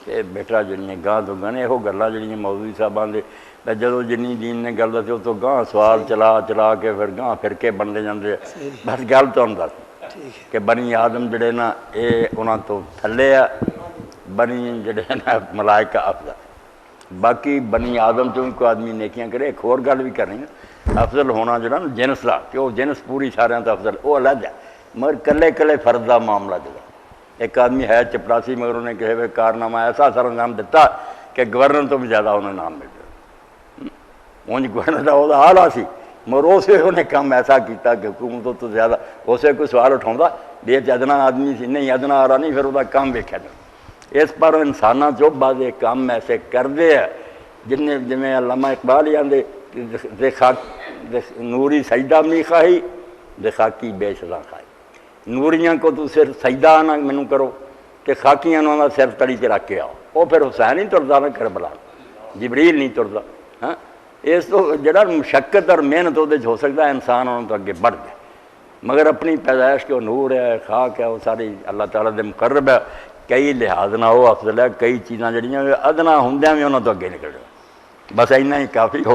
कि बेटा जिन्हें गांह तो गाने यहो गल्लां जिहड़ियां मौलवी साहबां दे जदों जिन्नी दीन ने गल दसी उस तो गांह सवाल चला चला के फिर गांह फिरके बनते जाते बस गल तुहानूं दस कि बनी आदम जिहड़े ना ये उन्हां तो थल्ले आ बनी जिहड़े ना मलाइका अफजल बाकी बनी आदम तो कोई आदमी नेकियां करे। एक होर गल भी करनी अफजल होना जो जिनस का कि वह जिनस पूरी सारे तो अफजल वो अलग है मगर कले कले फर्द का मामला जो एक आदमी है चपरासी मगर उन्हें किसी भी कारनामा ऐसा सरंजाम दिता कि गवर्नर तो भी ज़्यादा उन्हें नाम मिल गया। उंज गवर्नर का वह आला सी मगर उसे उन्हें काम ऐसा किया कि हुकूमत तो ज़्यादा उसे कोई सवाल उठाता भी अदना आदमी से नहीं अदना आ रहा नहीं फिर वह काम वेख्या जाए। इस पर इंसानों चो बाद काम ऐसे करते हैं जिन्हें जिमें अल्लामा इकबाल ही आते नूरी सजदा मी खाही दे खाकी बेसदा खाई नूरियां को तू सिर सजदा ना मैनू करो कि खाकियां उन्होंने सिर तली च रख के आओ। वो फिर हुसैन ही तुरदा ना करबला जिबरील नहीं तुरदा। हाँ इस तो जरा मुशक्कत और मेहनत वो हो सकता है इंसान उन्होंने तो अगे बढ़ जाए मगर अपनी पैदाइश के नूर है खाक है वो सारी अल्लाह ताला दे मुकर्रब है। कई लिहाज ना वो अफजल है कई चीज़ां जड़ियाँ अदना होंदियां भी उन्होंने तो अगे निकल जाए। बस इन्ना ही काफ़ी हो।